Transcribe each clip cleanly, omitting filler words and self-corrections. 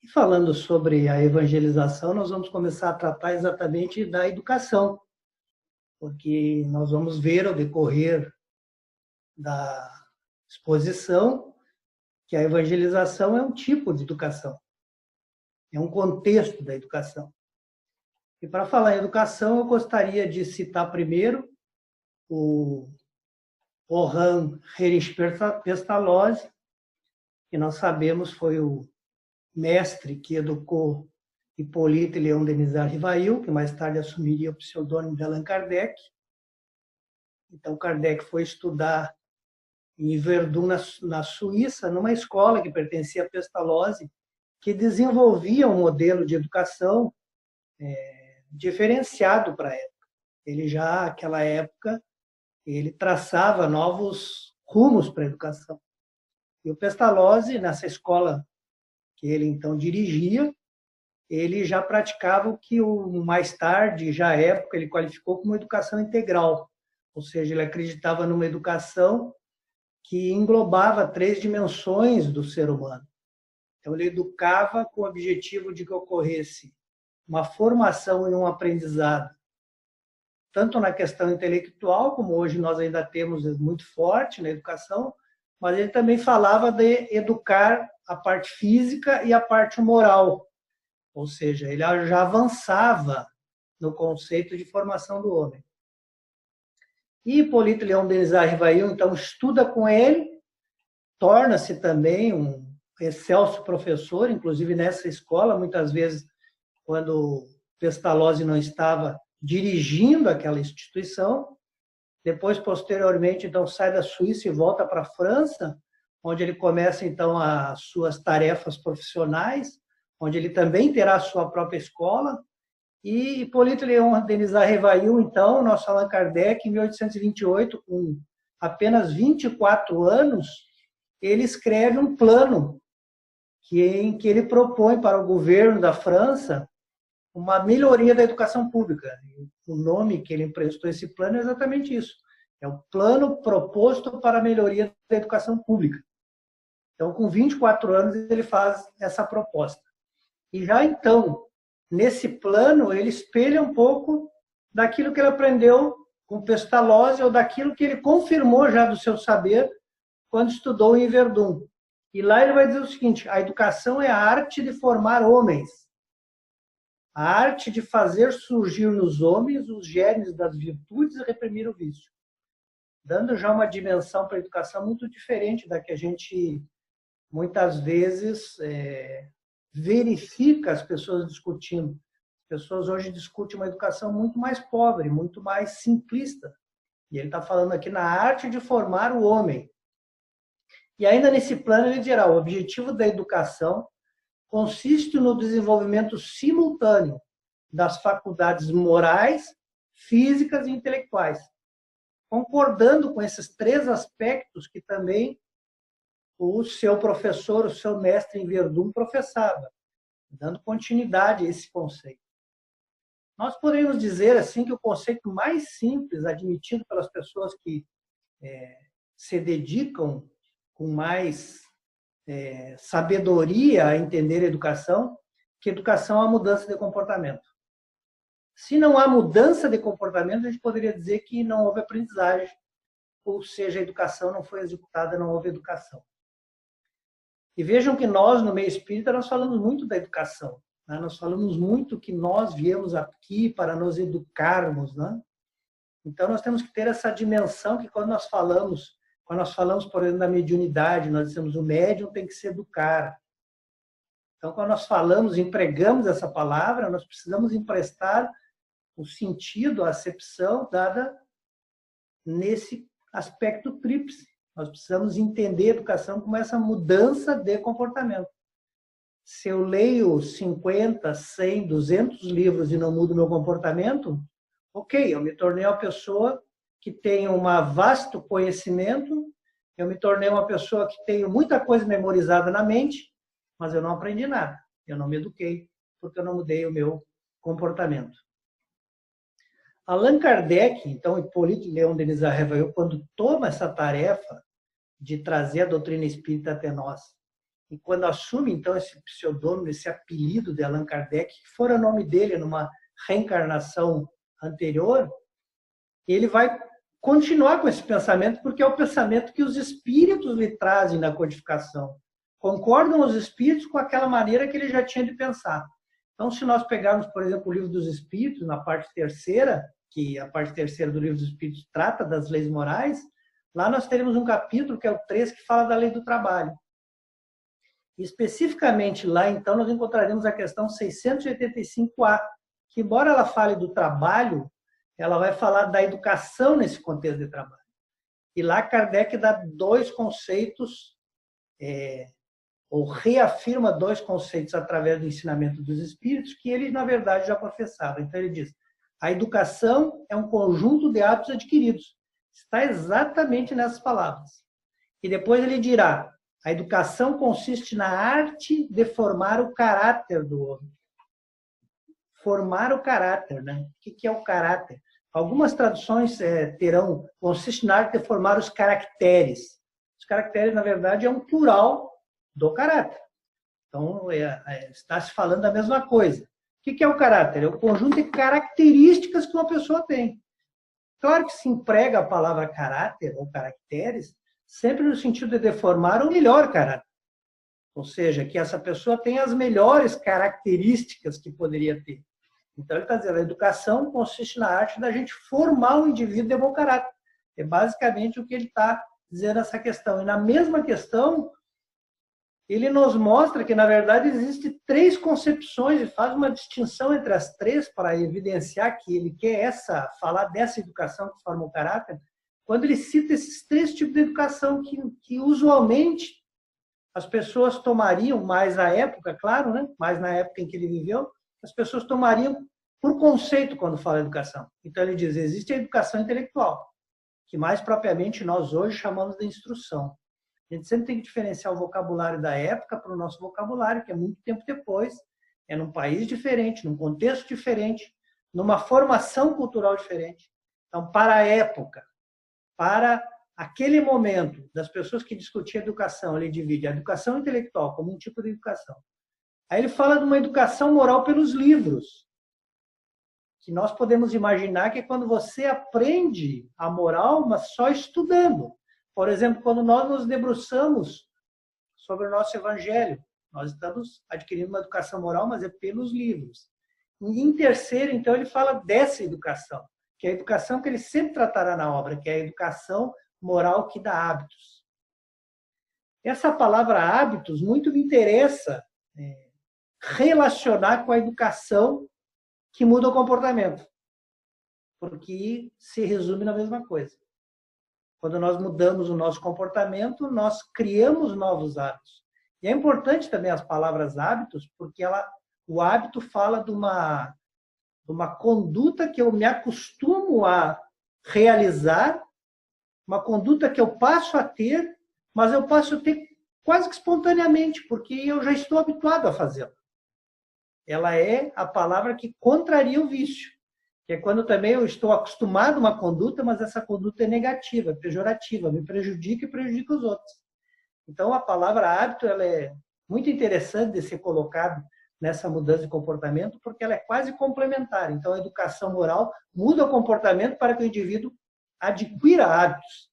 E falando sobre a evangelização, nós vamos começar a tratar exatamente da educação, porque nós vamos ver ao decorrer da exposição que a evangelização é um tipo de educação, é um contexto da educação. E para falar em educação, eu gostaria de citar primeiro o Orhan Herish Pestalozzi, que nós sabemos foi o mestre que educou Hippolyte Léon Denis Rivail, que mais tarde assumiria o pseudônimo de Allan Kardec. Então, Kardec foi estudar em Verdun, na Suíça, numa escola que pertencia a Pestalozzi, que desenvolvia um modelo de educação diferenciado para a época. Ele já, naquela época, ele traçava novos rumos para a educação. E o Pestalozzi, nessa escola que ele então dirigia, ele já praticava o que mais tarde, já à época, ele qualificou como educação integral. Ou seja, ele acreditava numa educação que englobava 3 dimensões do ser humano. Então, ele educava com o objetivo de que ocorresse uma formação e um aprendizado, tanto na questão intelectual, como hoje nós ainda temos muito forte na educação, mas ele também falava de educar a parte física e a parte moral. Ou seja, ele já avançava no conceito de formação do homem. E Hippolyte Léon Denis Rivail, então, estuda com ele, torna-se também um excelso professor, inclusive nessa escola, muitas vezes, quando Pestalozzi não estava dirigindo aquela instituição. Depois, posteriormente, então, sai da Suíça e volta para a França, onde ele começa, então, as suas tarefas profissionais, onde ele também terá a sua própria escola. E Hippolyte Léon Denis Rivail, então, nosso Allan Kardec, em 1828, com apenas 24 anos, ele escreve um plano em que ele propõe para o governo da França uma melhoria da educação pública. O nome que ele emprestou esse plano é exatamente isso. É o plano proposto para a melhoria da educação pública. Então, com 24 anos, ele faz essa proposta. E já então, nesse plano, ele espelha um pouco daquilo que ele aprendeu com Pestalozzi ou daquilo que ele confirmou já do seu saber quando estudou em Verdun. E lá ele vai dizer o seguinte: a educação é a arte de formar homens, a arte de fazer surgir nos homens os genes das virtudes e reprimir o vício. Dando já uma dimensão para a educação muito diferente da que a gente muitas vezes verifica as pessoas discutindo. As pessoas hoje discutem uma educação muito mais pobre, muito mais simplista. E ele está falando aqui na arte de formar o homem. E ainda nesse plano ele dirá: o objetivo da educação consiste no desenvolvimento simultâneo das faculdades morais, físicas e intelectuais, concordando com esses 3 aspectos que também o seu professor, o seu mestre em Verdun professava, dando continuidade a esse conceito. Nós poderíamos dizer assim que o conceito mais simples admitido pelas pessoas que se dedicam com mais sabedoria a entender a educação, que educação é a mudança de comportamento. Se não há mudança de comportamento, a gente poderia dizer que não houve aprendizagem, ou seja, a educação não foi executada, não houve educação. E vejam que nós, no meio espírita, nós falamos muito da educação. Né? Nós falamos muito que nós viemos aqui para nos educarmos. Né? Então, nós temos que ter essa dimensão que quando nós falamos, por exemplo, da mediunidade, nós dizemos o médium tem que se educar. Então, quando nós falamos, empregamos essa palavra, nós precisamos emprestar o sentido, a acepção dada nesse aspecto tríplice. Nós precisamos entender a educação como essa mudança de comportamento. Se eu leio 50, 100, 200 livros e não mudo meu comportamento, ok, eu me tornei uma pessoa que tem um vasto conhecimento, eu me tornei uma pessoa que tenho muita coisa memorizada na mente, mas eu não aprendi nada, eu não me eduquei, porque eu não mudei o meu comportamento. Allan Kardec, então, Hippolyte Léon Denis Rivail, quando toma essa tarefa de trazer a doutrina espírita até nós e quando assume, então, esse pseudônimo, esse apelido de Allan Kardec, que fora nome dele numa reencarnação anterior, ele vai continuar com esse pensamento, porque é o pensamento que os espíritos lhe trazem na codificação. Concordam os espíritos com aquela maneira que ele já tinha de pensar. Então, se nós pegarmos, por exemplo, o Livro dos Espíritos, na parte terceira, que a parte terceira do Livro dos Espíritos trata das leis morais, lá nós teremos um capítulo, que é o 3, que fala da lei do trabalho. E especificamente lá, então, nós encontraremos a questão 685A, que, embora ela fale do trabalho, ela vai falar da educação nesse contexto de trabalho. E lá Kardec dá dois conceitos, ou reafirma dois conceitos através do ensinamento dos espíritos, que ele, na verdade, já professava. Então, ele diz, a educação é um conjunto de hábitos adquiridos. Está exatamente nessas palavras. E depois ele dirá, a educação consiste na arte de formar o caráter do homem. Formar o caráter, né? O que é o caráter? Algumas traduções terão, consiste na arte de formar os caracteres. Os caracteres, na verdade, é um plural do caráter. Então, está se falando da mesma coisa. O que é o caráter? É o conjunto de características que uma pessoa tem. Claro que se emprega a palavra caráter ou caracteres sempre no sentido de formar o melhor caráter. Ou seja, que essa pessoa tenha as melhores características que poderia ter. Então, ele está dizendo, a educação consiste na arte da gente formar um indivíduo de bom caráter. É basicamente o que ele está dizendo nessa questão. E na mesma questão, ele nos mostra que, na verdade, existem três concepções e faz uma distinção entre as três para evidenciar que ele quer falar dessa educação que forma o caráter, quando ele cita esses três tipos de educação que usualmente as pessoas tomariam, mais na época, claro, né? Mais na época em que ele viveu, as pessoas tomariam por conceito quando fala educação. Então ele diz, existe a educação intelectual, que mais propriamente nós hoje chamamos de instrução. A gente sempre tem que diferenciar o vocabulário da época para o nosso vocabulário, que é muito tempo depois, é num país diferente, num contexto diferente, numa formação cultural diferente. Então, para a época, para aquele momento das pessoas que discutiam educação, ele divide a educação intelectual como um tipo de educação. Aí ele fala de uma educação moral pelos livros, que nós podemos imaginar que é quando você aprende a moral, mas só estudando. Por exemplo, quando nós nos debruçamos sobre o nosso evangelho, nós estamos adquirindo uma educação moral, mas é pelos livros. E em terceiro, então, ele fala dessa educação, que é a educação que ele sempre tratará na obra, que é a educação moral que dá hábitos. Essa palavra hábitos muito me interessa relacionar com a educação que muda o comportamento, porque se resume na mesma coisa. Quando nós mudamos o nosso comportamento, nós criamos novos hábitos. E é importante também as palavras hábitos, porque o hábito fala de uma conduta que eu me acostumo a realizar, uma conduta que eu passo a ter, mas eu passo a ter quase que espontaneamente, porque eu já estou habituado a fazê-la. Ela é a palavra que contraria o vício, que é quando também eu estou acostumado a uma conduta, mas essa conduta é negativa, é pejorativa, me prejudica e prejudica os outros. Então, a palavra hábito ela é muito interessante de ser colocada nessa mudança de comportamento, porque ela é quase complementar. Então, a educação moral muda o comportamento para que o indivíduo adquira hábitos,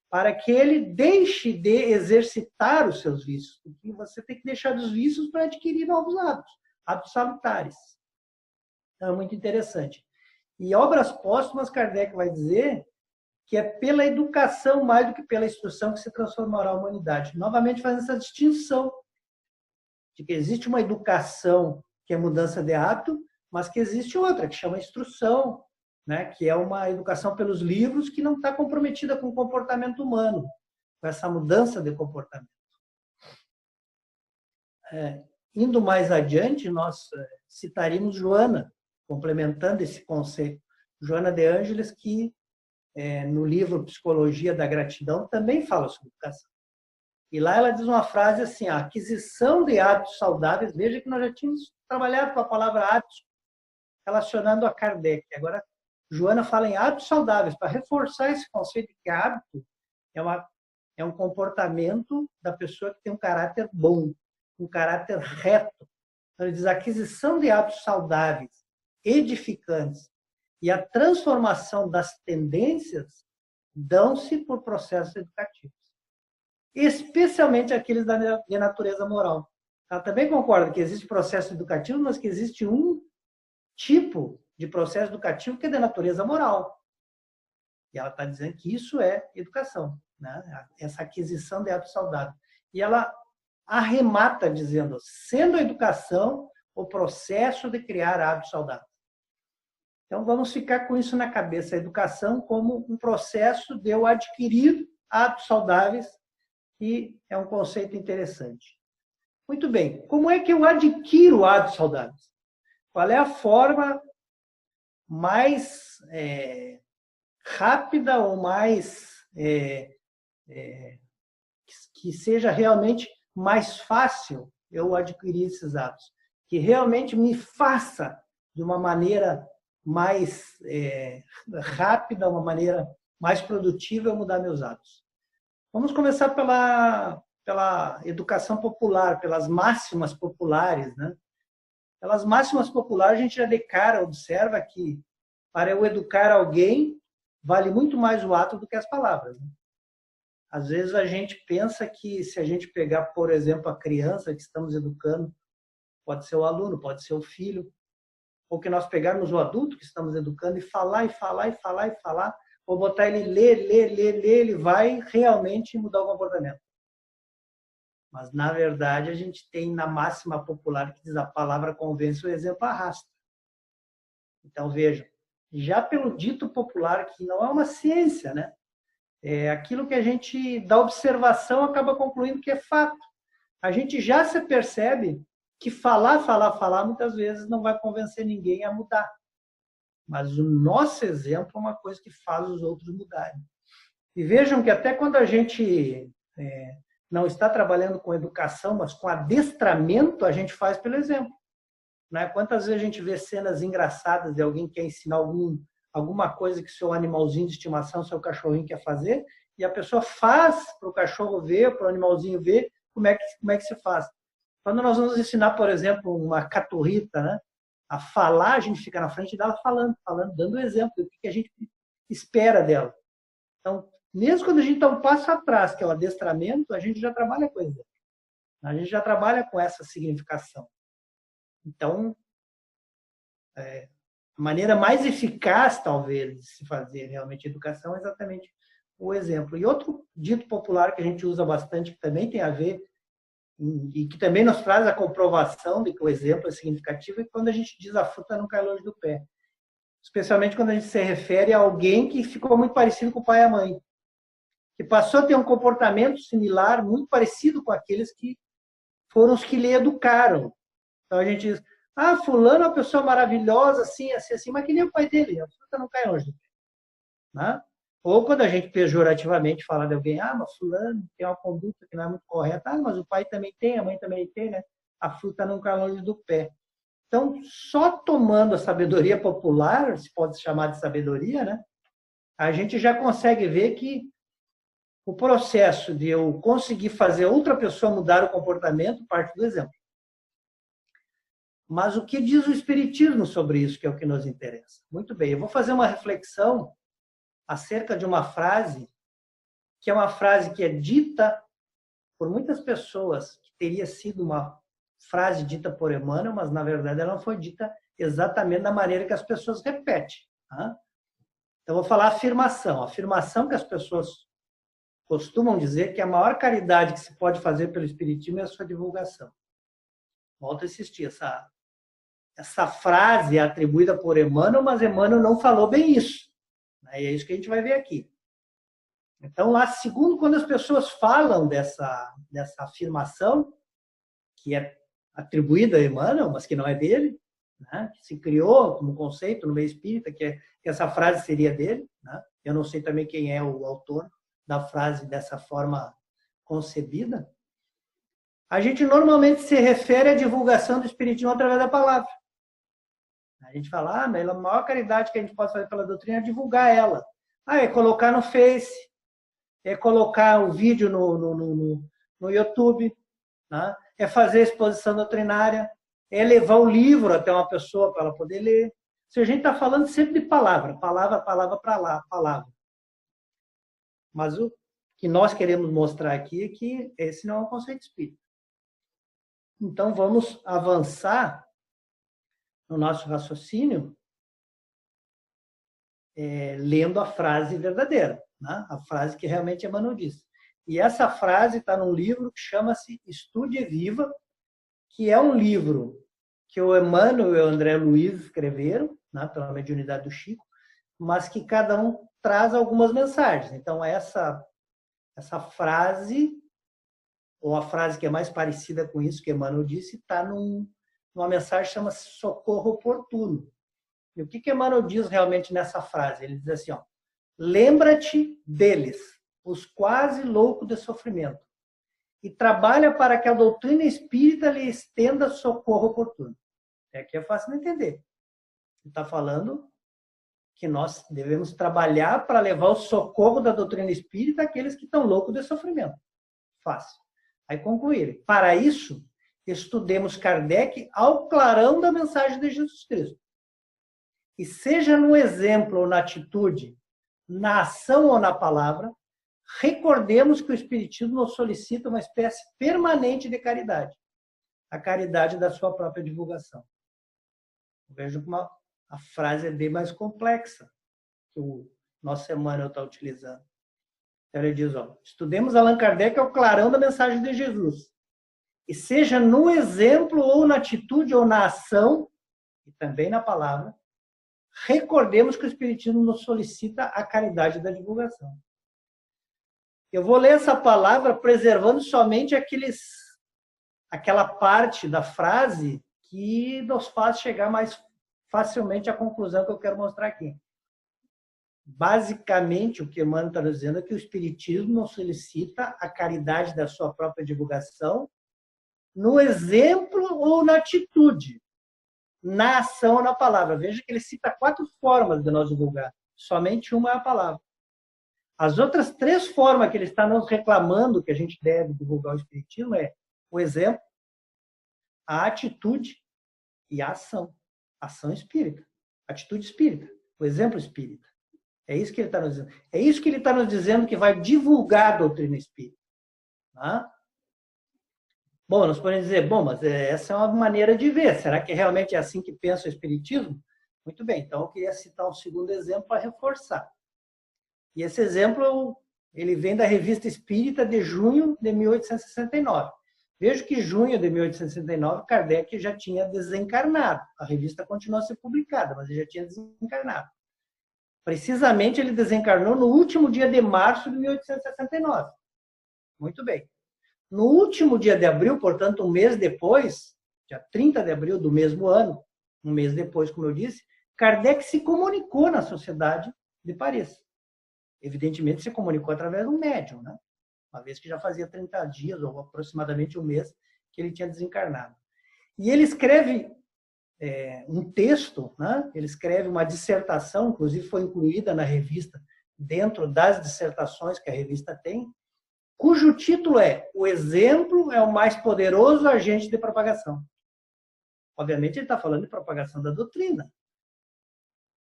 para que ele deixe de exercitar os seus vícios. Porque você tem que deixar os vícios para adquirir novos hábitos salutares. Então, é muito interessante. E obras póstumas, Kardec vai dizer que é pela educação mais do que pela instrução que se transformará a humanidade. Novamente fazendo essa distinção de que existe uma educação que é mudança de hábito, mas que existe outra, que chama instrução, né? Que é uma educação pelos livros que não está comprometida com o comportamento humano, com essa mudança de comportamento. Indo mais adiante, nós citaríamos Joana, complementando esse conceito. Joana de Ângeles, que no livro Psicologia da Gratidão também fala sobre educação. E lá ela diz uma frase assim, a aquisição de hábitos saudáveis, veja que nós já tínhamos trabalhado com a palavra hábitos, relacionando a Kardec. Agora, Joana fala em hábitos saudáveis, para reforçar esse conceito de que hábito é é um comportamento da pessoa que tem um caráter bom, um caráter reto. Então, ele diz, a aquisição de hábitos saudáveis, edificantes, e a transformação das tendências dão-se por processos educativos, especialmente aqueles de natureza moral. Ela também concorda que existe processo educativo, mas que existe um tipo de processo educativo que é de natureza moral. E ela está dizendo que isso é educação, né? Essa aquisição de hábitos saudáveis. E ela arremata dizendo, sendo a educação o processo de criar hábitos saudáveis. Então, vamos ficar com isso na cabeça, a educação como um processo de eu adquirir hábitos saudáveis, que é um conceito interessante. Muito bem, como é que eu adquiro hábitos saudáveis? Qual é a forma mais rápida ou mais que seja realmente mais fácil eu adquirir esses hábitos? Que realmente me faça de uma maneira mais rápida, uma maneira mais produtiva eu mudar meus hábitos. Vamos começar pela educação popular, pelas máximas populares, né? Pelas máximas populares, a gente já de cara observa que para eu educar alguém, vale muito mais o ato do que as palavras, né? Às vezes a gente pensa que se a gente pegar, por exemplo, a criança que estamos educando, pode ser o aluno, pode ser o filho, ou que nós pegarmos o adulto que estamos educando e falar, ou botar ele ler, ele vai realmente mudar o comportamento. Mas, na verdade, a gente tem na máxima popular que diz a palavra convence, o exemplo arrasta. Então, vejam, já pelo dito popular, que não é uma ciência, né? É aquilo que a gente, da observação, acaba concluindo que é fato. A gente já se percebe que falar, muitas vezes não vai convencer ninguém a mudar. Mas o nosso exemplo é uma coisa que faz os outros mudarem. E vejam que até quando a gente não está trabalhando com educação, mas com adestramento, a gente faz pelo exemplo. Né? Quantas vezes a gente vê cenas engraçadas de alguém que quer ensinar alguma coisa que seu animalzinho de estimação, seu cachorrinho quer fazer, e a pessoa faz para o cachorro ver, para o animalzinho ver como é que se faz. Quando nós vamos ensinar, por exemplo, uma caturrita, né, a falar, a gente fica na frente dela falando, dando exemplo do que a gente espera dela. Então, mesmo quando a gente dá um passo atrás, que é o adestramento, a gente já trabalha com exemplo. A gente já trabalha com essa significação. Então, a maneira mais eficaz, talvez, de se fazer realmente educação é exatamente o exemplo. E outro dito popular que a gente usa bastante, que também tem a ver, e que também nos traz a comprovação de que o exemplo é significativo, é quando a gente diz a fruta não cai longe do pé. Especialmente quando a gente se refere a alguém que ficou muito parecido com o pai e a mãe, que passou a ter um comportamento similar, muito parecido com aqueles que foram os que lhe educaram. Então a gente diz, fulano é uma pessoa maravilhosa, assim, mas que nem o pai dele, a fruta não cai longe do pé. Né? Ou quando a gente pejorativamente fala de alguém, mas fulano tem uma conduta que não é muito correta, mas o pai também tem, a mãe também tem, né? A fruta não cai longe do pé. Então, só tomando a sabedoria popular, se pode chamar de sabedoria, né? A gente já consegue ver que o processo de eu conseguir fazer outra pessoa mudar o comportamento parte do exemplo. Mas o que diz o Espiritismo sobre isso, que é o que nos interessa? Muito bem, eu vou fazer uma reflexão acerca de uma frase, que é uma frase que é dita por muitas pessoas, que teria sido uma frase dita por Emmanuel, mas na verdade ela não foi dita exatamente da maneira que as pessoas repetem. Tá? Então, vou falar afirmação. A afirmação que as pessoas costumam dizer que a maior caridade que se pode fazer pelo Espiritismo é a sua divulgação. Volto a insistir, essa frase é atribuída por Emmanuel, mas Emmanuel não falou bem isso. E é isso que a gente vai ver aqui. Então, lá, segundo, quando as pessoas falam dessa afirmação, que é atribuída a Emmanuel, mas que não é dele, né? Que se criou como conceito no meio espírita, que essa frase seria dele. Né? Eu não sei também quem é o autor da frase dessa forma concebida. A gente normalmente se refere à divulgação do Espiritismo através da palavra. A gente fala, mas a maior caridade que a gente pode fazer pela doutrina é divulgar ela. É colocar no Face, é colocar o vídeo no YouTube, né? É fazer exposição doutrinária, é levar o livro até uma pessoa para ela poder ler. Se a gente está falando sempre de palavra, palavra, palavra para lá, palavra. Mas o que nós queremos mostrar aqui é que esse não é um conceito espírita. Então, vamos avançar no nosso raciocínio lendo a frase verdadeira, né? A frase que realmente Emmanuel disse. E essa frase está num livro que chama-se Estude e Viva, que é um livro que o Emmanuel e o André Luiz escreveram, né, pela mediunidade do Chico, mas que cada um traz algumas mensagens. Então, essa frase, ou a frase que é mais parecida com isso que Emmanuel disse, está numa mensagem que chama-se Socorro Oportuno. E o que Emmanuel diz realmente nessa frase? Ele diz assim, ó, lembra-te deles, os quase loucos de sofrimento, e trabalha para que a doutrina espírita lhe estenda socorro oportuno. Aqui é fácil de entender. Ele está falando que nós devemos trabalhar para levar o socorro da doutrina espírita àqueles que estão loucos de sofrimento. Fácil. Aí concluir. Para isso, estudemos Kardec ao clarão da mensagem de Jesus Cristo. E seja no exemplo ou na atitude, na ação ou na palavra, recordemos que o Espiritismo nos solicita uma espécie permanente de caridade. A caridade da sua própria divulgação. Vejo que a frase é bem mais complexa que o nosso Emmanuel está utilizando. Então ele diz, ó, estudemos Allan Kardec ao clarão da mensagem de Jesus. E seja no exemplo ou na atitude ou na ação, e também na palavra, recordemos que o Espiritismo nos solicita a caridade da divulgação. Eu vou ler essa palavra preservando somente aquela parte da frase que nos faz chegar mais facilmente à conclusão que eu quero mostrar aqui. Basicamente, o que Emmanuel está dizendo é que o Espiritismo nos solicita a caridade da sua própria divulgação no exemplo ou na atitude, na ação ou na palavra. Veja que ele cita 4 formas de nós divulgar. Somente uma é a palavra. As outras 3 formas que ele está nos reclamando que a gente deve divulgar o Espiritismo é o exemplo, a atitude e a ação. Ação espírita. Atitude espírita. O exemplo espírita. É isso que ele está nos dizendo. É isso que ele está nos dizendo que vai divulgar a doutrina espírita. Tá? Bom, nós podemos dizer, bom, mas essa é uma maneira de ver. Será que realmente é assim que pensa o Espiritismo? Muito bem, então eu queria citar um segundo exemplo para reforçar. E esse exemplo, ele vem da Revista Espírita de junho de 1869. Vejo que em junho de 1869, Kardec já tinha desencarnado. A revista continua a ser publicada, mas ele já tinha desencarnado. Precisamente, ele desencarnou no último dia de março de 1869. Muito bem. No último dia de abril, portanto, um mês depois, dia 30 de abril do mesmo ano, um mês depois, como eu disse, Kardec se comunicou na Sociedade de Paris. Evidentemente, se comunicou através de um médium, né? Uma vez que já fazia 30 dias, ou aproximadamente um mês, que ele tinha desencarnado. E ele escreve um texto, né? Ele escreve uma dissertação, inclusive foi incluída na revista, dentro das dissertações que a revista tem, cujo título é O Exemplo é o mais poderoso agente de propagação. Obviamente, ele está falando de propagação da doutrina.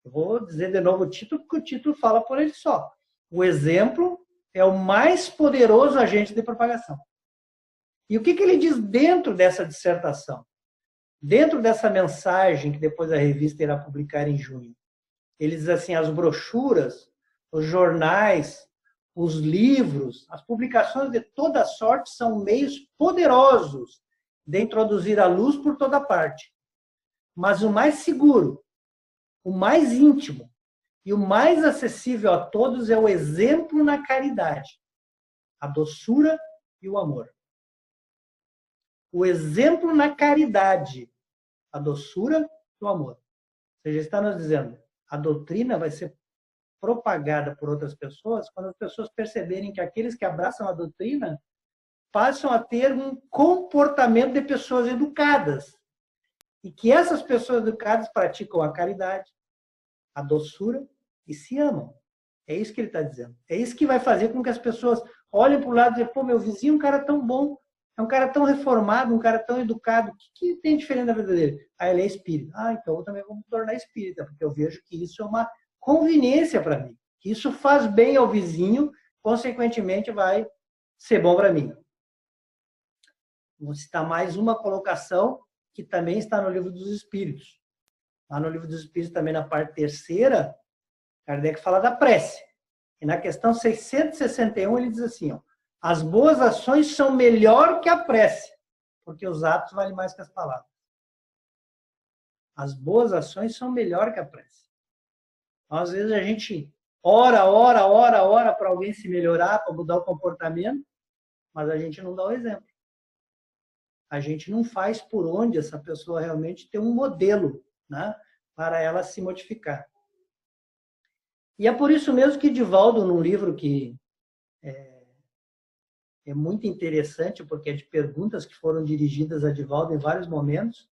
Eu vou dizer de novo o título, porque o título fala por ele só. O exemplo é o mais poderoso agente de propagação. E o que ele diz dentro dessa dissertação? Dentro dessa mensagem que depois a revista irá publicar em junho. Ele diz assim, as brochuras, os jornais, os livros, as publicações de toda sorte são meios poderosos de introduzir a luz por toda parte. Mas o mais seguro, o mais íntimo e o mais acessível a todos é o exemplo na caridade, a doçura e o amor. O exemplo na caridade, a doçura e o amor. Ou seja, está nos dizendo, a doutrina vai ser propagada por outras pessoas quando as pessoas perceberem que aqueles que abraçam a doutrina passam a ter um comportamento de pessoas educadas. E que essas pessoas educadas praticam a caridade, a doçura e se amam. É isso que ele está dizendo. É isso que vai fazer com que as pessoas olhem para o lado e dizem, pô, meu vizinho é um cara tão bom, é um cara tão reformado, um cara tão educado. O que tem diferente da vida dele? Ah, ele é espírita. Ah, então eu também vou me tornar espírita, porque eu vejo que isso é uma conveniência para mim. Que isso faz bem ao vizinho, consequentemente vai ser bom para mim. Vou citar mais uma colocação que também está no Livro dos Espíritos. Lá no Livro dos Espíritos, também na parte terceira, Kardec fala da prece. E na questão 661 ele diz assim, ó, as boas ações são melhor que a prece, porque os atos valem mais que as palavras. As boas ações são melhor que a prece. Então, às vezes a gente ora para alguém se melhorar, para mudar o comportamento, mas a gente não dá o exemplo. A gente não faz por onde essa pessoa realmente tem um modelo, né, para ela se modificar. E é por isso mesmo que Divaldo, num livro que é muito interessante, porque é de perguntas que foram dirigidas a Divaldo em vários momentos,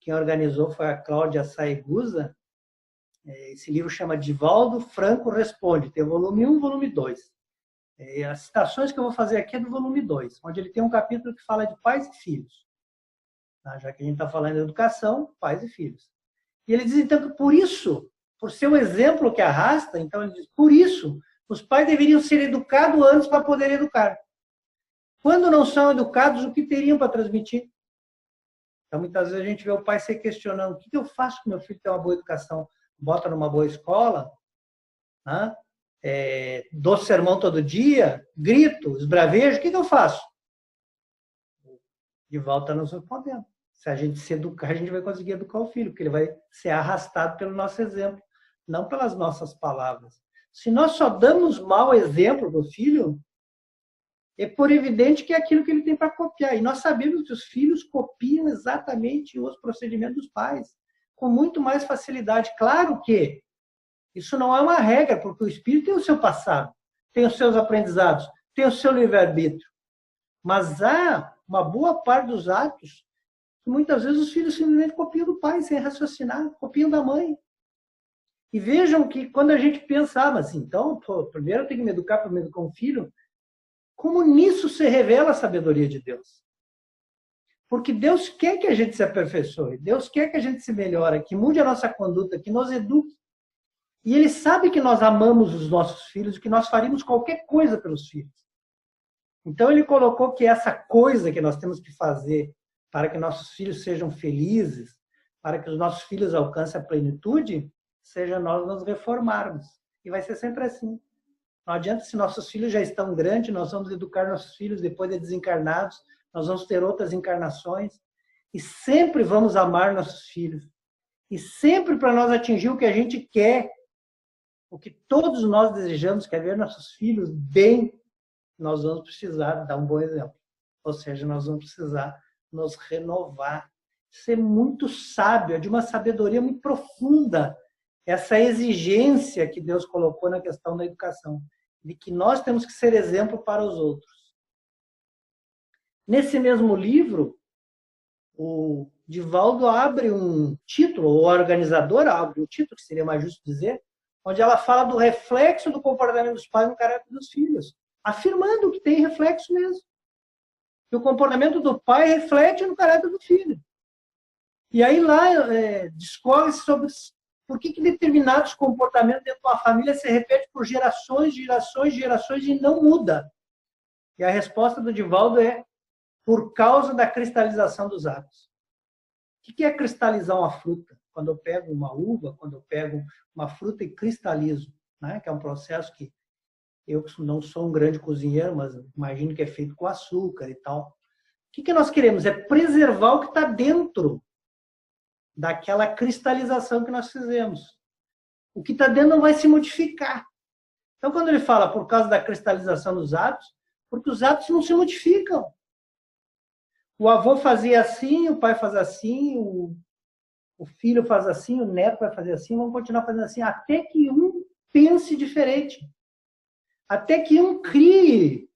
quem organizou foi a Cláudia Saegusa. Esse livro chama Divaldo Franco Responde, tem o volume 1 e volume 2. As citações que eu vou fazer aqui é do volume 2, onde ele tem um capítulo que fala de pais e filhos. Tá? Já que a gente está falando de educação, pais e filhos. E ele diz, então, que por isso, por ser o exemplo que arrasta, então ele diz, por isso, os pais deveriam ser educados antes para poder educar. Quando não são educados, o que teriam para transmitir? Então, muitas vezes a gente vê o pai se questionando, o que eu faço com meu filho ter uma boa educação? Bota numa boa escola, né? Dou sermão todo dia, grito, esbravejo, o que eu faço? De volta nos respondendo. Se a gente se educar, a gente vai conseguir educar o filho, porque ele vai ser arrastado pelo nosso exemplo, não pelas nossas palavras. Se nós só damos mau exemplo do filho, é por evidente que é aquilo que ele tem para copiar. E nós sabemos que os filhos copiam exatamente os procedimentos dos pais, com muito mais facilidade. Claro que isso não é uma regra, porque o espírito tem o seu passado, tem os seus aprendizados, tem o seu livre-arbítrio. Mas há uma boa parte dos atos que muitas vezes os filhos simplesmente copiam do pai, sem raciocinar, copiam da mãe. E vejam que quando a gente pensava assim, então, primeiro eu tenho que me educar para me educar um filho, como nisso se revela a sabedoria de Deus. Porque Deus quer que a gente se aperfeiçoe, Deus quer que a gente se melhore, que mude a nossa conduta, que nos eduque. E Ele sabe que nós amamos os nossos filhos e que nós faríamos qualquer coisa pelos filhos. Então Ele colocou que essa coisa que nós temos que fazer para que nossos filhos sejam felizes, para que os nossos filhos alcancem a plenitude, seja nós nos reformarmos. E vai ser sempre assim. Não adianta, se nossos filhos já estão grandes, nós vamos educar nossos filhos depois de desencarnados, nós vamos ter outras encarnações, e sempre vamos amar nossos filhos. E sempre para nós atingir o que a gente quer, o que todos nós desejamos, que é ver nossos filhos bem, nós vamos precisar dar um bom exemplo. Ou seja, nós vamos precisar nos renovar. Isso é muito sábio, é de uma sabedoria muito profunda, essa exigência que Deus colocou na questão da educação, de que nós temos que ser exemplo para os outros. Nesse mesmo livro, o Divaldo abre um título, ou a organizadora abre um título, que seria mais justo dizer, onde ela fala do reflexo do comportamento dos pais no caráter dos filhos, afirmando que tem reflexo mesmo. Que o comportamento do pai reflete no caráter do filho. E aí lá discorre sobre por que determinados comportamentos dentro de uma família se repetem por gerações, gerações, gerações e não muda. E a resposta do Divaldo é por causa da cristalização dos atos. O que é cristalizar uma fruta? Quando eu pego uma uva, quando eu pego uma fruta e cristalizo, né? Que é um processo que eu não sou um grande cozinheiro, mas imagino que é feito com açúcar e tal. O que nós queremos? É preservar o que está dentro daquela cristalização que nós fizemos. O que está dentro não vai se modificar. Então, quando ele fala por causa da cristalização dos atos, porque os atos não se modificam. O avô fazia assim, o pai faz assim, o filho faz assim, o neto vai fazer assim, vamos continuar fazendo assim, até que um pense diferente. Até que um crie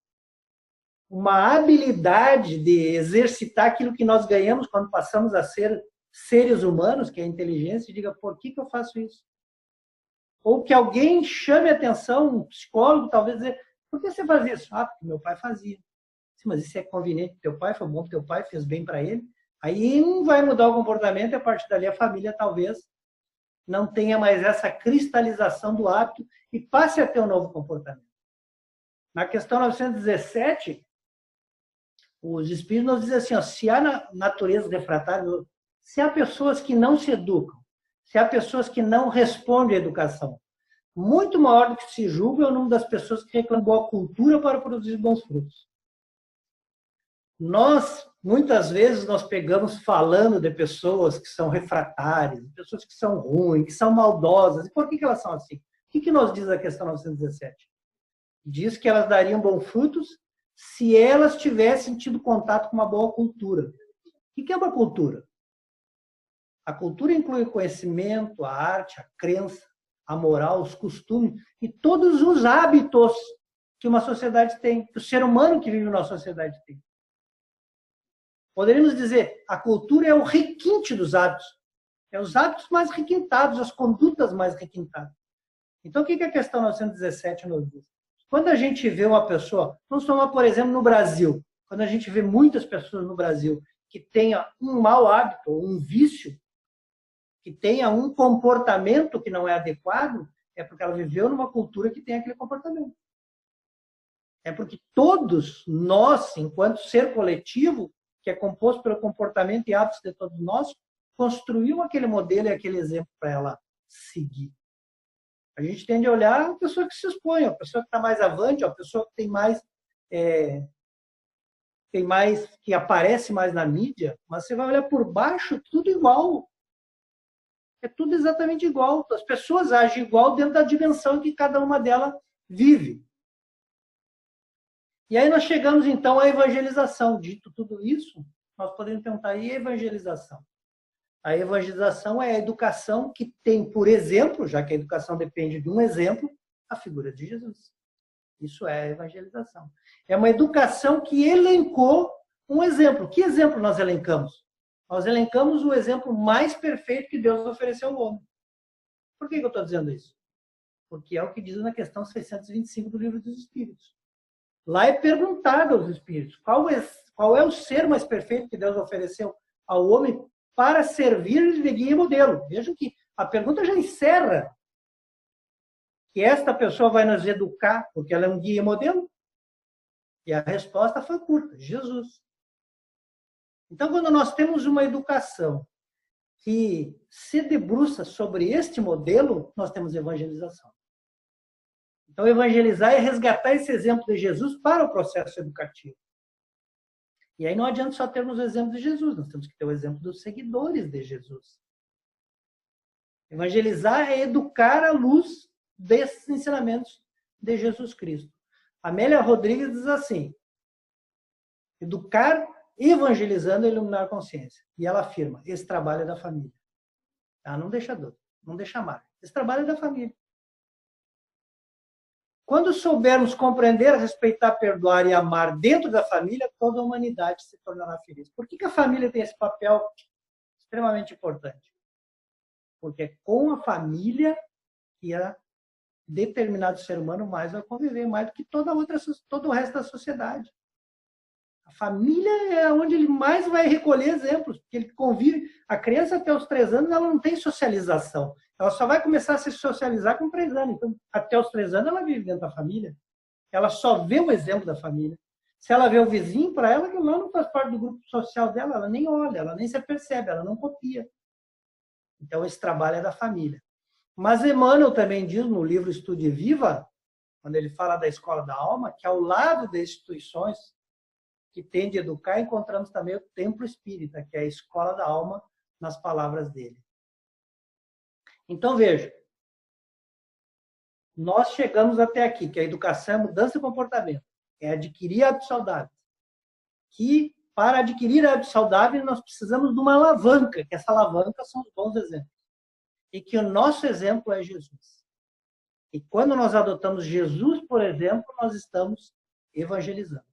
uma habilidade de exercitar aquilo que nós ganhamos quando passamos a ser seres humanos, que é a inteligência, e diga, por que eu faço isso? Ou que alguém chame a atenção, um psicólogo, talvez dizer, por que você faz isso? Ah, porque meu pai fazia. Sim, mas isso é conveniente. Teu pai foi bom para teu pai, fez bem para ele. Aí não vai mudar o comportamento e a partir dali a família talvez não tenha mais essa cristalização do hábito e passe a ter um novo comportamento. Na questão 917, os espíritos nos dizem assim, ó, se há natureza refratária, se há pessoas que não se educam, se há pessoas que não respondem à educação, muito maior do que se julga é o número das pessoas que reclamam boa cultura para produzir bons frutos. Muitas vezes, nós pegamos falando de pessoas que são refratárias, pessoas que são ruins, que são maldosas. E por que elas são assim? O que nos diz a questão 917? Diz que elas dariam bons frutos se elas tivessem tido contato com uma boa cultura. O que é uma cultura? A cultura inclui o conhecimento, a arte, a crença, a moral, os costumes e todos os hábitos que uma sociedade tem, que o ser humano que vive na sociedade tem. Poderíamos dizer, a cultura é o requinte dos hábitos. É os hábitos mais requintados, as condutas mais requintadas. Então, o que a questão 917 nos diz? Quando a gente vê uma pessoa, vamos tomar, por exemplo, no Brasil, quando a gente vê muitas pessoas no Brasil que tenha um mau hábito, um vício, que tenha um comportamento que não é adequado, é porque ela viveu numa cultura que tem aquele comportamento. É porque todos nós, enquanto ser coletivo, que é composto pelo comportamento e hábitos de todos nós, construiu aquele modelo e aquele exemplo para ela seguir. A gente tende a olhar a pessoa que se expõe, a pessoa que está mais avante, a pessoa que tem mais, que aparece mais na mídia, mas você vai olhar por baixo, tudo igual. É tudo exatamente igual. As pessoas agem igual dentro da dimensão que cada uma delas vive. E aí nós chegamos, então, à evangelização. Dito tudo isso, nós podemos perguntar, e a evangelização? A evangelização é a educação que tem, por exemplo, já que a educação depende de um exemplo, a figura de Jesus. Isso é a evangelização. É uma educação que elencou um exemplo. Que exemplo nós elencamos? Nós elencamos o exemplo mais perfeito que Deus ofereceu ao homem. Por que eu estou dizendo isso? Porque é o que diz na questão 625 do Livro dos Espíritos. Lá é perguntado aos espíritos qual é o ser mais perfeito que Deus ofereceu ao homem para servir de guia e modelo. Vejam que a pergunta já encerra que esta pessoa vai nos educar porque ela é um guia e modelo. E a resposta foi curta, Jesus. Então, quando nós temos uma educação que se debruça sobre este modelo, nós temos evangelização. Então, evangelizar é resgatar esse exemplo de Jesus para o processo educativo. E aí não adianta só termos o exemplo de Jesus, nós temos que ter o exemplo dos seguidores de Jesus. Evangelizar é educar à luz desses ensinamentos de Jesus Cristo. Amélia Rodrigues diz assim, educar evangelizando e iluminar a consciência. E ela afirma, esse trabalho é da família. Ela não deixa dúvida, não deixa marca. Esse trabalho é da família. Quando soubermos compreender, respeitar, perdoar e amar dentro da família, toda a humanidade se tornará feliz. Por que a família tem esse papel extremamente importante? Porque é com a família que a determinado ser humano mais vai conviver, mais do que todo o resto da sociedade. A família é onde ele mais vai recolher exemplos, porque ele convive. A criança até os 3 anos ela não tem socialização. Ela só vai começar a se socializar com 3 anos. Então, até os 3 anos ela vive dentro da família. Ela só vê o exemplo da família. Se ela vê o vizinho, para ela, que não faz parte do grupo social dela, ela nem olha, ela nem se apercebe, ela não copia. Então, esse trabalho é da família. Mas Emmanuel também diz no livro Estude Viva, quando ele fala da escola da alma, que ao lado das instituições que tem de educar, encontramos também o templo espírita, que é a escola da alma, nas palavras dele. Então, veja, nós chegamos até aqui, que a educação é mudança de comportamento, é adquirir hábitos saudáveis. Que, para adquirir hábitos saudáveis, nós precisamos de uma alavanca, que essa alavanca são os bons exemplos. E que o nosso exemplo é Jesus. E quando nós adotamos Jesus, por exemplo, nós estamos evangelizando.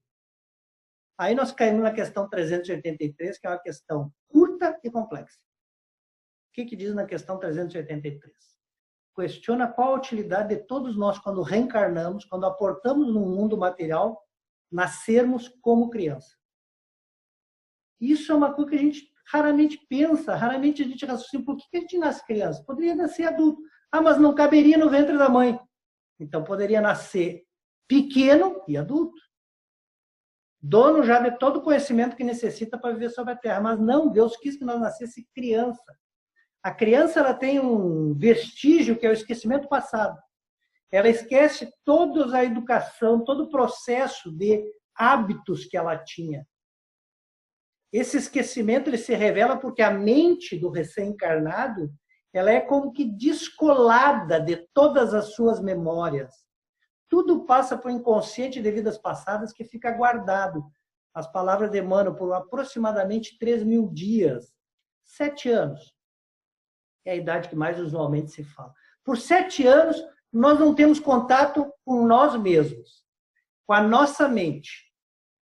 Aí nós caímos na questão 383, que é uma questão curta e complexa. O que diz na questão 383? questiona qual a utilidade de todos nós, quando reencarnamos, quando aportamos no mundo material, nascermos como criança. Isso é uma coisa que a gente raramente pensa, raramente a gente raciocina. Por que a gente nasce criança? Poderia nascer adulto. Ah, mas não caberia no ventre da mãe. Então poderia nascer pequeno e adulto. Dono já de todo o conhecimento que necessita para viver sobre a Terra. Mas não, Deus quis que nós nascesse criança. A criança ela tem um vestígio que é o esquecimento passado. Ela esquece toda a educação, todo o processo de hábitos que ela tinha. Esse esquecimento ele se revela porque a mente do recém-encarnado ela é como que descolada de todas as suas memórias. Tudo passa para o inconsciente de vidas passadas que fica guardado. As palavras de Emmanuel por aproximadamente 3.000 dias. 7 anos. É a idade que mais usualmente se fala. Por 7 anos, nós não temos contato com nós mesmos, com a nossa mente.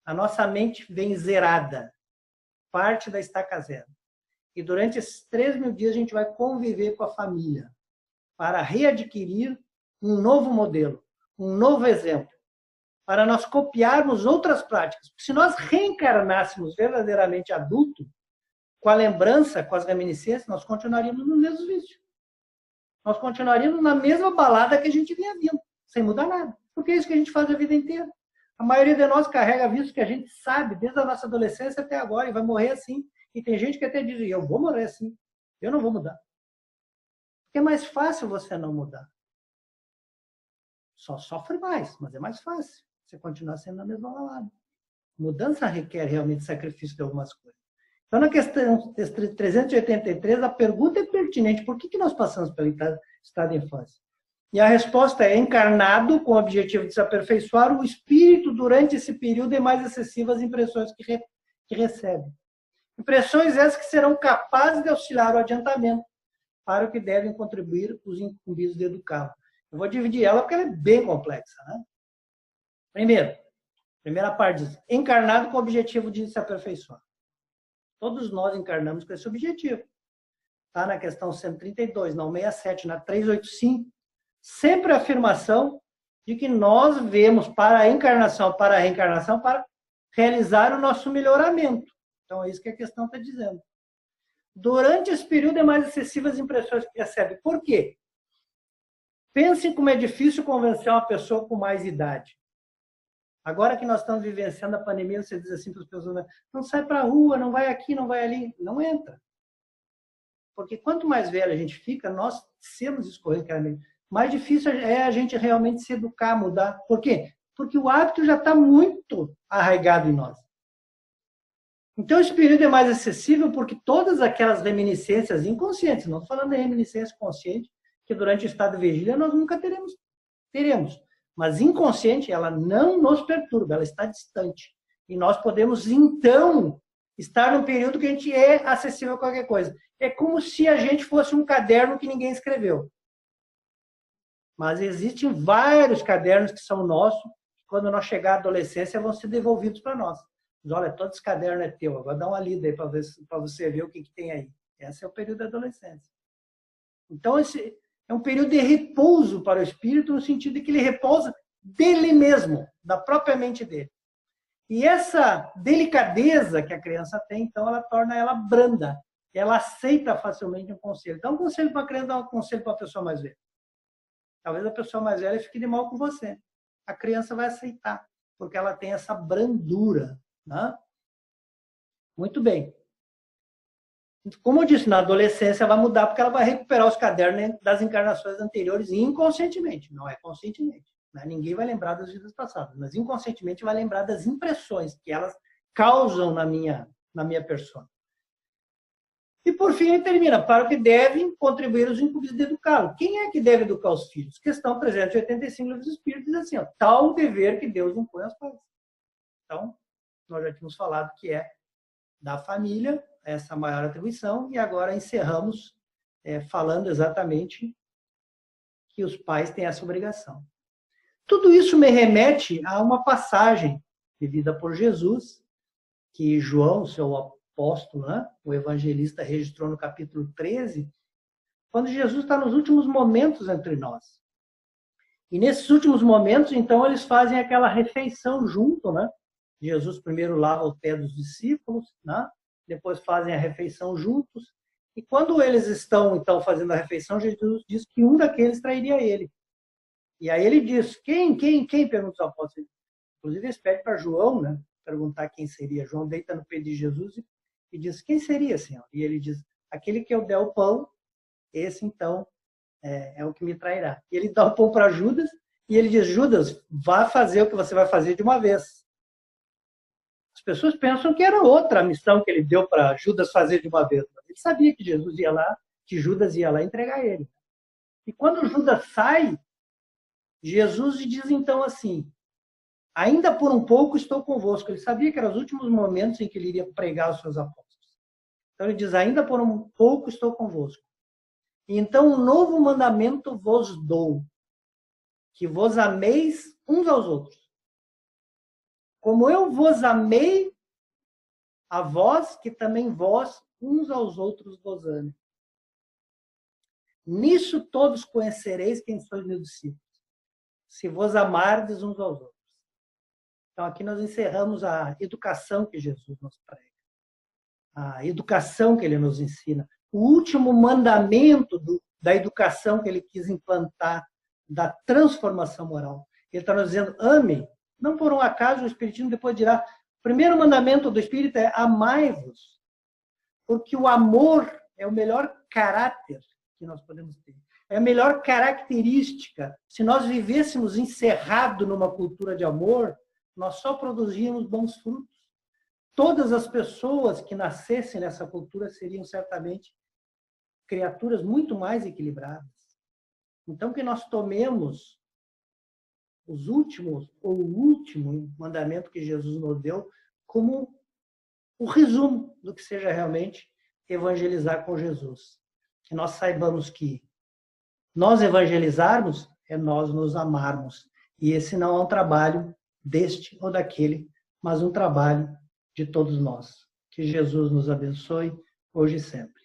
A nossa mente vem zerada. Parte da estaca zero. E durante esses 3.000 dias a gente vai conviver com a família para readquirir um novo modelo, um novo exemplo, para nós copiarmos outras práticas. Se nós reencarnássemos verdadeiramente adulto, com a lembrança, com as reminiscências, nós continuaríamos no mesmo vício. Nós continuaríamos na mesma balada que a gente vinha vindo, sem mudar nada. Porque é isso que a gente faz a vida inteira. A maioria de nós carrega vícios que a gente sabe desde a nossa adolescência até agora e vai morrer assim. E tem gente que até diz, eu vou morrer assim, eu não vou mudar. Porque é mais fácil você não mudar. Só sofre mais, mas é mais fácil. Você continuar sendo na mesma balada. Mudança requer realmente sacrifício de algumas coisas. Então, na questão 383, a pergunta é pertinente. Por que nós passamos pelo estado de infância? E a resposta é encarnado com o objetivo de se aperfeiçoar o espírito durante esse período e mais excessivas impressões que recebe. Impressões essas que serão capazes de auxiliar o adiantamento para o que devem contribuir os incumbidos de educá-lo. Eu vou dividir ela porque ela é bem complexa, né? Primeira parte diz, encarnado com o objetivo de se aperfeiçoar. Todos nós encarnamos com esse objetivo. Está na questão 132, na 167, na 385. Sempre a afirmação de que nós vemos para a reencarnação, para realizar o nosso melhoramento. Então, é isso que a questão está dizendo. Durante esse período é mais excessivas as impressões que recebe. Por quê? Pensem como é difícil convencer uma pessoa com mais idade. Agora que nós estamos vivenciando a pandemia, você diz assim para as pessoas, não sai para a rua, não vai aqui, não vai ali. Não entra. Porque quanto mais velho a gente fica, nós sermos escorregamente, mais difícil é a gente realmente se educar, mudar. Por quê? Porque o hábito já está muito arraigado em nós. Então, esse período é mais acessível porque todas aquelas reminiscências inconscientes, não estou falando de reminiscência consciente, que durante o estado de vigília nós nunca teremos. Mas inconsciente, ela não nos perturba, ela está distante. E nós podemos, então, estar num período que a gente é acessível a qualquer coisa. É como se a gente fosse um caderno que ninguém escreveu. Mas existem vários cadernos que são nossos, que quando nós chegar à adolescência vão ser devolvidos para nós. Mas, olha, todo esse caderno é teu, agora dá uma lida aí para você ver o que tem aí. Esse é o período da adolescência. Então, esse é um período de repouso para o espírito, no sentido de que ele repousa dele mesmo, da própria mente dele. E essa delicadeza que a criança tem, então, ela torna ela branda. Ela aceita facilmente um conselho. Então, um conselho para a criança, dá um conselho para a pessoa mais velha. Talvez a pessoa mais velha fique de mal com você. A criança vai aceitar, porque ela tem essa brandura. Né? Muito bem. Como eu disse, na adolescência vai mudar, porque ela vai recuperar os cadernos das encarnações anteriores inconscientemente, não é conscientemente. Né? Ninguém vai lembrar das vidas passadas, mas inconscientemente vai lembrar das impressões que elas causam na minha persona. E, por fim, ele termina, para o que devem contribuir os incumbidos de educá-lo. Quem é que deve educar os filhos? Questão 385 dos Espíritos diz assim, ó, tal dever que Deus impõe aos pais. Então, nós já tínhamos falado que é da família, essa maior atribuição, e agora encerramos falando exatamente que os pais têm essa obrigação. Tudo isso me remete a uma passagem vivida por Jesus, que João, seu apóstolo, né, o evangelista, registrou no capítulo 13, quando Jesus está nos últimos momentos entre nós. E nesses últimos momentos, então, eles fazem aquela refeição junto, né? Jesus primeiro lava o pé dos discípulos, né? Depois fazem a refeição juntos. E quando eles estão, então, fazendo a refeição, Jesus diz que um daqueles trairia ele. E aí ele diz, quem? Pergunta os apóstolos. Inclusive, eles pedem para João, né? Perguntar quem seria. João deita no pé de Jesus e diz, quem seria, Senhor? E ele diz, aquele que eu der o pão, esse, então, é o que me trairá. E ele dá o pão para Judas, e ele diz, Judas, vá fazer o que você vai fazer de uma vez. As pessoas pensam que era outra a missão que ele deu para Judas fazer de uma vez. Ele sabia que Jesus ia lá, que Judas ia lá entregar ele. E quando Judas sai, Jesus diz então assim, ainda por um pouco estou convosco. Ele sabia que eram os últimos momentos em que ele iria pregar aos seus apóstolos. Então ele diz, ainda por um pouco estou convosco. E então um novo mandamento vos dou, que vos ameis uns aos outros. Como eu vos amei a vós, que também vós uns aos outros vos amem. Nisso todos conhecereis quem sois meus discípulos, se vos amardes uns aos outros. Então aqui nós encerramos a educação que Jesus nos prega, a educação que ele nos ensina, o último mandamento da educação que ele quis implantar, da transformação moral. Ele está nos dizendo, ame. Não por um acaso o Espiritismo depois dirá, o primeiro mandamento do Espírito é amai-vos, porque o amor é o melhor caráter que nós podemos ter. É a melhor característica. Se nós vivêssemos encerrado numa cultura de amor, nós só produzíamos bons frutos. Todas as pessoas que nascessem nessa cultura seriam certamente criaturas muito mais equilibradas. Então, que nós tomemos os últimos, ou o último mandamento que Jesus nos deu, como o resumo do que seja realmente evangelizar com Jesus. Que nós saibamos que nós evangelizarmos é nós nos amarmos. E esse não é um trabalho deste ou daquele, mas um trabalho de todos nós. Que Jesus nos abençoe hoje e sempre.